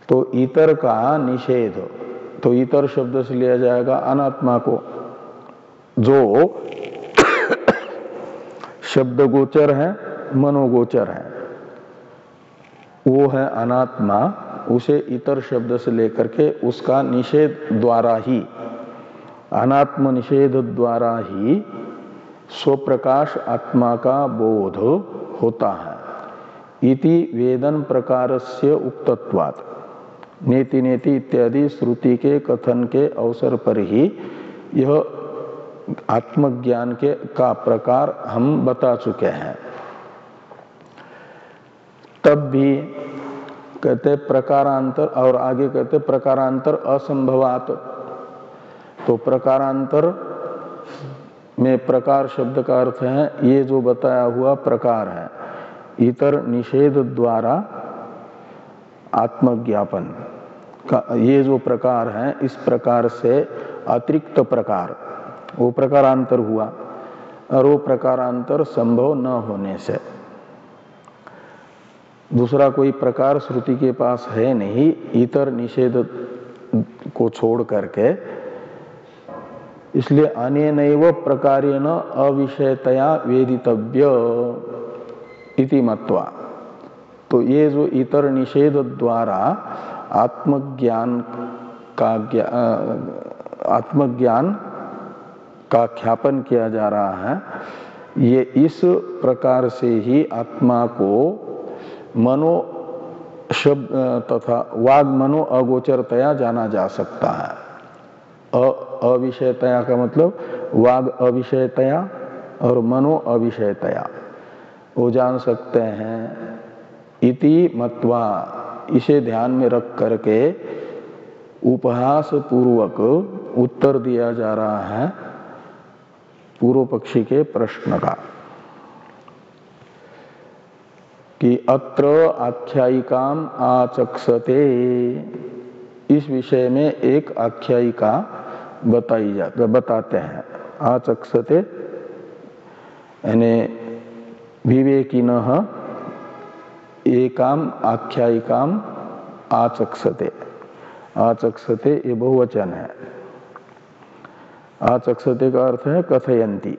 तो इतर का निषेध, तो इतर शब्द से लिया जाएगा अनात्मा को, जो शब्द गोचर है, मनोगोचर है, वो है अनात्मा। उसे इतर शब्द से लेकर के उसका निषेध द्वारा ही, अनात्म निषेध द्वारा ही स्वप्रकाश आत्मा का बोध होता है। इति वेदन प्रकारस्य उक्तत्वात् नेति नेति इत्यादि श्रुति के कथन के अवसर पर ही यह आत्मज्ञान के का प्रकार हम बता चुके हैं। तब भी कहते प्रकारांतर, और आगे कहते प्रकारांतर असंभवात। तो प्रकारांतर में प्रकार शब्द का अर्थ है ये जो बताया हुआ प्रकार है, इतर निषेध द्वारा आत्मज्ञापन का ये जो प्रकार है, इस प्रकार से अतिरिक्त प्रकार, वो प्रकारांतर हुआ, और वो प्रकारांतर संभव न होने से दूसरा कोई प्रकार श्रुति के पास है नहीं, इतर निषेध को छोड़ करके, इसलिए अनेनैव प्रकारेण अविषयतया वेदितव्य इति मत्वा। तो ये जो इतर निषेध द्वारा आत्मज्ञान का ख्यापन किया जा रहा है, ये इस प्रकार से ही आत्मा को मनो शब्द तथा वाग मनो अगोचरतया जाना जा सकता है। अविषयतया का मतलब वाग अविषयतया और मनो अविषयतया वो जान सकते हैं। इति मत्वा, इसे ध्यान में रख करके उपहास पूर्वक उत्तर दिया जा रहा है पूर्व पक्षी के प्रश्न का कि अत्र आख्यायिकाम आचक्षते। इस विषय में एक आख्यायिका बताते हैं। आचक्षते यानी विवेकिनः एकाम आख्यायिकाम आचक्षते। आचक्षते ये बहुवचन है। आचक्षते का अर्थ है कथयंती,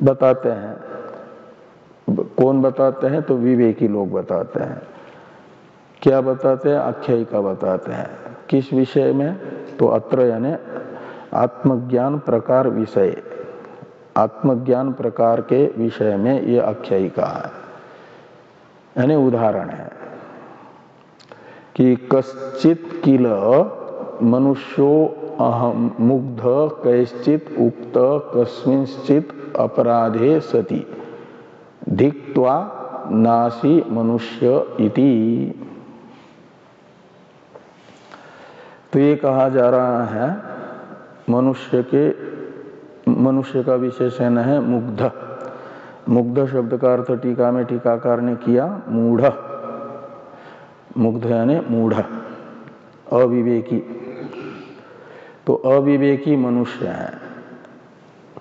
बताते हैं। कौन बताते हैं? तो विवेकी लोग बताते हैं। क्या बताते हैं? आख्यायिका बताते हैं। किस विषय में? तो अत्र यानी आत्मज्ञान प्रकार विषय, आत्मज्ञान प्रकार के विषय में ये आख्यायिका है, यानी उदाहरण है कि कश्चित किल मनुष्यो अहम मुग्ध कैश्चित उक्त कस्मिंश्चित अपराधे सति धिक्त्वा नासी मनुष्य इति। तो ये कहा जा रहा है मनुष्य का विशेषण है मुग्ध। मुग्ध शब्द का अर्थ टीका में टीकाकार ने किया मूढ़। मुग्ध यानी मूढ़, अविवेकी। तो अविवेकी मनुष्य है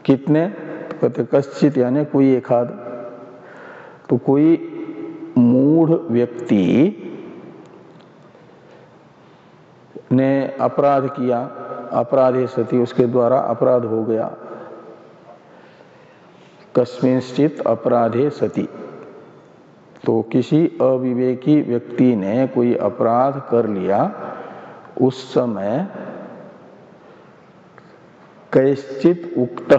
कितने? कहते कश्चित यानी कोई एक आध। तो कोई मूढ़ व्यक्ति ने अपराध किया, अपराधे सति, उसके द्वारा अपराध हो गया। कस्मिंश्चित अपराधे सति, तो किसी अविवेकी व्यक्ति ने कोई अपराध कर लिया, उस समय कैश्चित उक्त,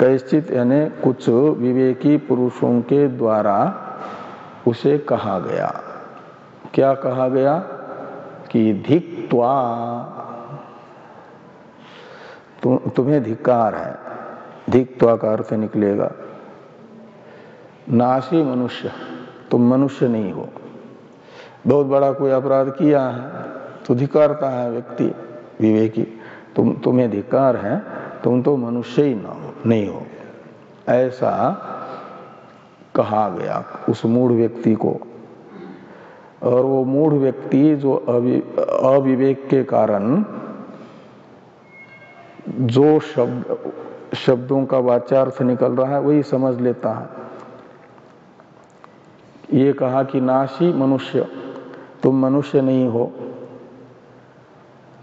कैश्चित यानी कुछ विवेकी पुरुषों के द्वारा उसे कहा गया। क्या कहा गया? कि धिक्त्वा, तुम्हें धिक्कार है। धिक्त्वा का अर्थ निकलेगा नासी मनुष्य, तुम मनुष्य नहीं हो। बहुत बड़ा कोई अपराध किया है तो धिक्कारता है व्यक्ति विवेकी, तुम्हें धिक्कार है, तुम तो मनुष्य ही नहीं हो, ऐसा कहा गया उस मूढ़ व्यक्ति को। और वो मूढ़ व्यक्ति जो अविवेक के कारण जो शब्दों का वाच्यार्थ निकल रहा है वही समझ लेता है। ये कहा कि नाशी मनुष्य, तुम मनुष्य नहीं हो,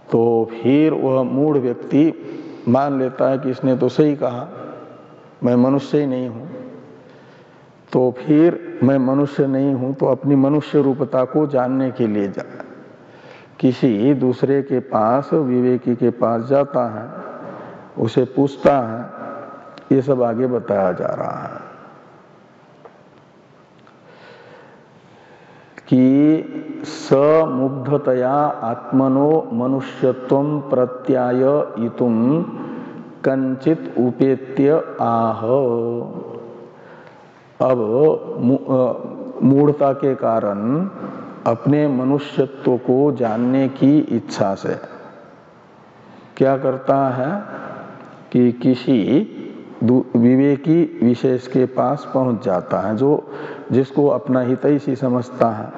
तो फिर वह मूढ़ व्यक्ति मान लेता है कि इसने तो सही कहा, मैं मनुष्य ही नहीं हूं। तो फिर मैं मनुष्य नहीं हूं तो अपनी मनुष्य रूपता को जानने के लिए किसी दूसरे के पास, विवेकी के पास जाता है, उसे पूछता है। ये सब आगे बताया जा रहा है। कि समुग्धतया आत्मनो मनुष्यत्वं प्रत्याययितुं कंचित उपेत्य आह। अब मूढ़ता के कारण अपने मनुष्यत्व को जानने की इच्छा से क्या करता है कि किसी विवेकी विशेष के पास पहुंच जाता है, जो जिसको अपना हितैषी समझता है।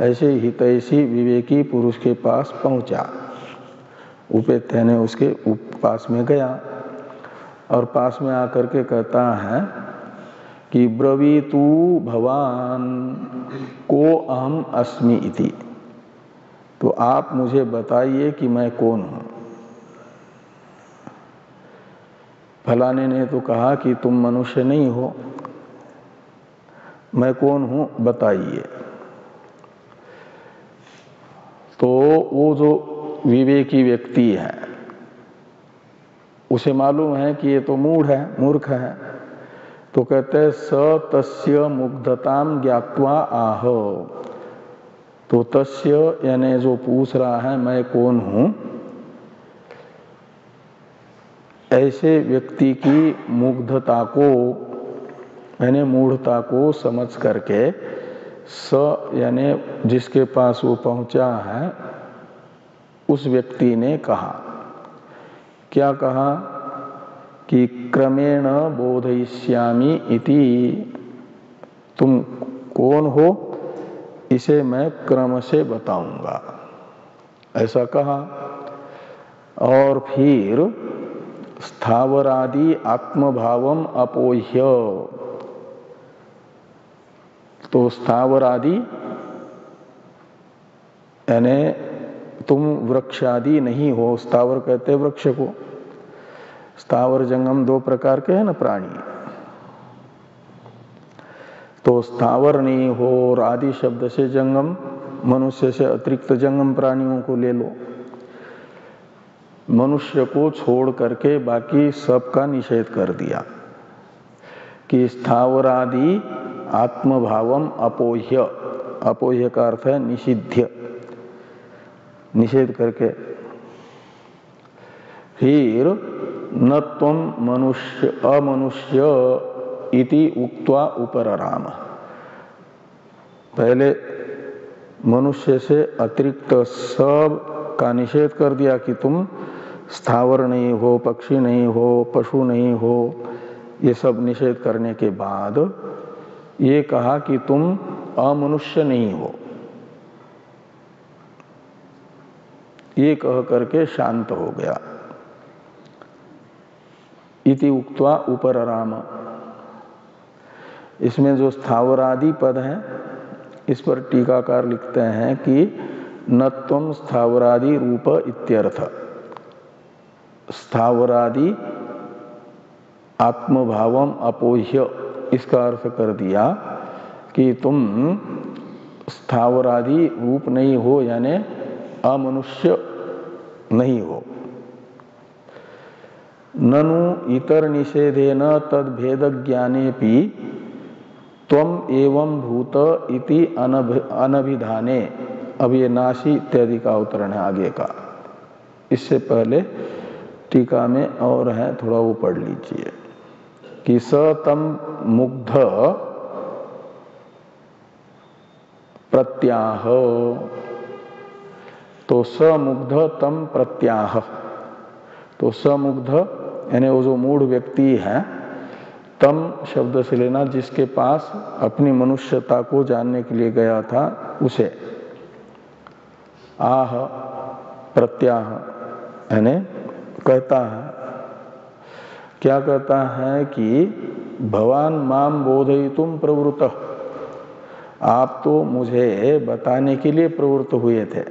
ऐसे हितैषी विवेकी पुरुष के पास पहुंचा, उपेत्य ने उसके पास में गया और पास में आकर के कहता है कि ब्रवीतु भवान को अहम अस्मि इति। तो आप मुझे बताइए कि मैं कौन हूं। फलाने ने तो कहा कि तुम मनुष्य नहीं हो, मैं कौन हूं बताइए। तो वो जो विवेकी व्यक्ति है उसे मालूम है कि ये तो मूढ़ है, मूर्ख है, तो कहते हैं स तस्य मुग्धताम ज्ञात्वा आह। तो तस्य यानी जो पूछ रहा है मैं कौन हूं, ऐसे व्यक्ति की मुग्धता को यानी मूढ़ता को समझ करके स यानी जिसके पास वो पहुंचा है उस व्यक्ति ने कहा, क्या कहा कि क्रमेण बोधयिष्यामि इति। तुम कौन हो इसे मैं क्रम से बताऊंगा, ऐसा कहा। और फिर स्थावरादि आत्मभावम अपोह्य। तो स्थावरादि यानी तुम वृक्षादि नहीं हो। स्थावर कहते हैं वृक्ष को। स्थावर जंगम दो प्रकार के हैं ना प्राणी, तो स्थावर नहीं हो और आदि शब्द से जंगम, मनुष्य से अतिरिक्त जंगम प्राणियों को ले लो। मनुष्य को छोड़ करके बाकी सबका निषेध कर दिया कि स्थावरादि आत्मभावम अपोह्य। अपोह्य का अर्थ है निषिध्य, निषेध करके। फिर न त्वं मनुष्य अमनुष्य इति उक्त्वा उपरराम। पहले मनुष्य से अतिरिक्त सब का निषेध कर दिया कि तुम स्थावर नहीं हो, पक्षी नहीं हो, पशु नहीं हो, ये सब निषेध करने के बाद ये कहा कि तुम अमनुष्य नहीं हो। ये कह करके शांत हो गया। इति उक्त्वा उपरराम। इसमें जो स्थावरादि पद है इस पर टीकाकार लिखते हैं कि न त्वं स्थावरादि रूप इत्यर्थ। स्थावरादि आत्मभावम अपोह्य इसका अर्थ कर दिया कि तुम स्थावरादि रूप नहीं हो, यानी अमनुष्य नहीं हो। ननु इतर निषेधेन तद भेद ज्ञानेपि त्वम एवं भूत इति अनभिधाने। अब ये नासी इत्यादि का अवतरण है आगे का। इससे पहले टीका में और है, थोड़ा वो पढ़ लीजिए कि स तम मुग्ध प्रत्याह। तो समुग्ध तम प्रत्याह। तो समुग्ध यानी वो जो मूढ़ व्यक्ति है, तम शब्द से लेना जिसके पास अपनी मनुष्यता को जानने के लिए गया था उसे। आह प्रत्याह यानी कहता है, क्या कहता है कि भवान माम बोधयितुम प्रवृत्तः। आप तो मुझे बताने के लिए प्रवृत्त हुए थे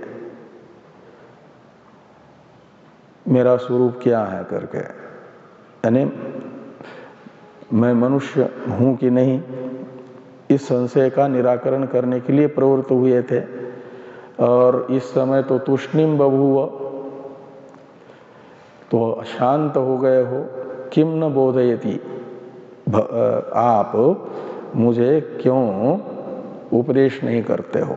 मेरा स्वरूप क्या है करके, यानी मैं मनुष्य हूं कि नहीं, इस संशय का निराकरण करने के लिए प्रवृत्त हुए थे। और इस समय तो तुष्णिम बभूव, तो शांत हो गए हो। किम न बोधयति, आप मुझे क्यों उपदेश नहीं करते हो।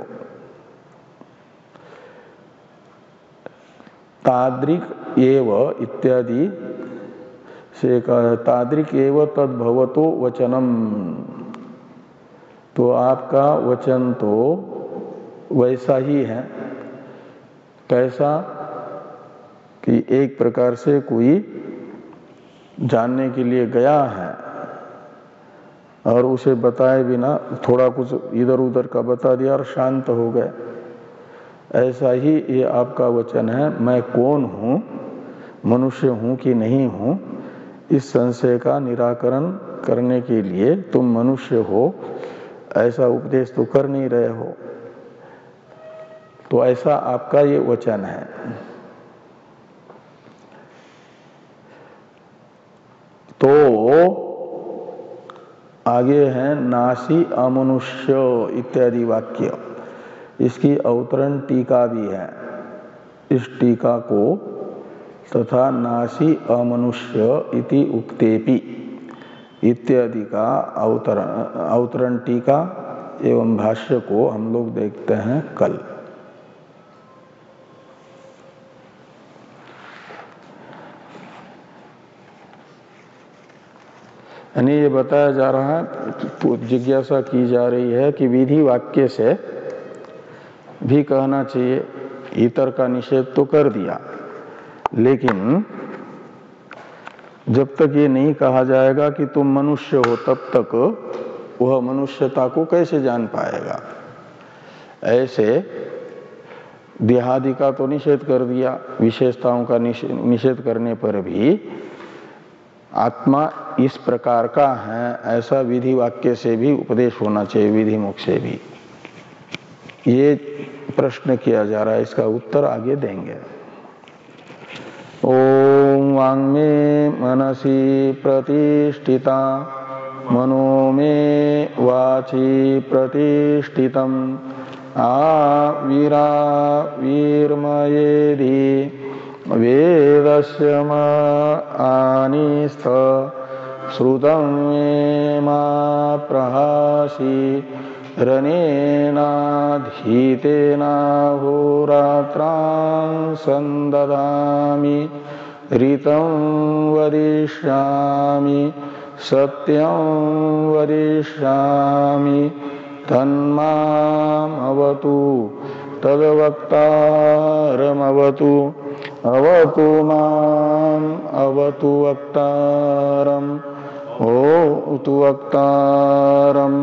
तादृक एव इत्यादि से तादृक एव तद्भवतो वचनम, तो आपका वचन तो वैसा ही है। कैसा कि एक प्रकार से कोई जानने के लिए गया है और उसे बताए बिना थोड़ा कुछ इधर उधर का बता दिया और शांत हो गए, ऐसा ही ये आपका वचन है। मैं कौन हूँ, मनुष्य हूँ कि नहीं हूँ, इस संशय का निराकरण करने के लिए तुम मनुष्य हो ऐसा उपदेश तो कर नहीं रहे हो। तो ऐसा आपका ये वचन है। तो आगे है नासी अमनुष्य इत्यादि वाक्य, इसकी अवतरण टीका भी है। इस टीका को तथा नासी अमनुष्य इति उक्तेपि इत्यादि का अवतरण टीका एवं भाष्य को हम लोग देखते हैं कल। यानी ये बताया जा रहा है, जिज्ञासा की जा रही है कि विधि वाक्य से भी कहना चाहिए। इतर का निषेध तो कर दिया, लेकिन जब तक ये नहीं कहा जाएगा कि तुम मनुष्य हो, तब तक वह मनुष्यता को कैसे जान पाएगा। ऐसे देहादि का तो निषेध कर दिया, विशेषताओं का निषेध करने पर भी आत्मा इस प्रकार का है ऐसा विधि वाक्य से भी उपदेश होना चाहिए, विधि मुख से भी। ये प्रश्न किया जा रहा है, इसका उत्तर आगे देंगे। ओम वांग्मे मनसि प्रतिष्ठिता मनो मे वाचि प्रतिष्ठितम् आविराविर्मयेधि वेदस्य आनिस्थ श्रुतं मे मा प्रहासि रनेनाधीतेनाहोरात्रां संदधामि ऋतं वदिष्यामि सत्यं वदिष्यामि तन्मामवतु तद्वक्तारमवतु अवतु माम् अवतु वक्तारम् ओतु वक्तारम्।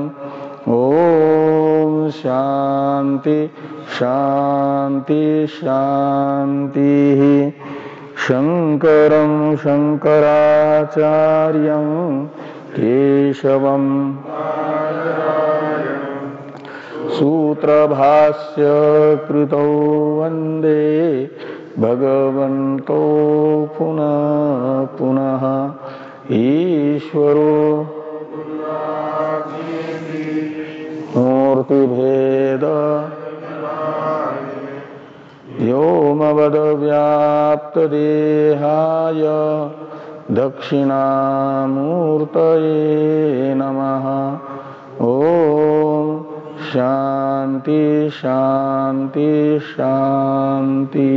ओम शांति शांति शांति। शंकरं शंकराचार्यं केशवं सूत्रभाष्य कृतौ वंदे भगवन्तो पुनः पुनः। ईश्वरो मूर्तिभेद व्योमवद व्याप्तदेहाय दक्षिणामूर्तये नमः। ओम शांति शांति शांति।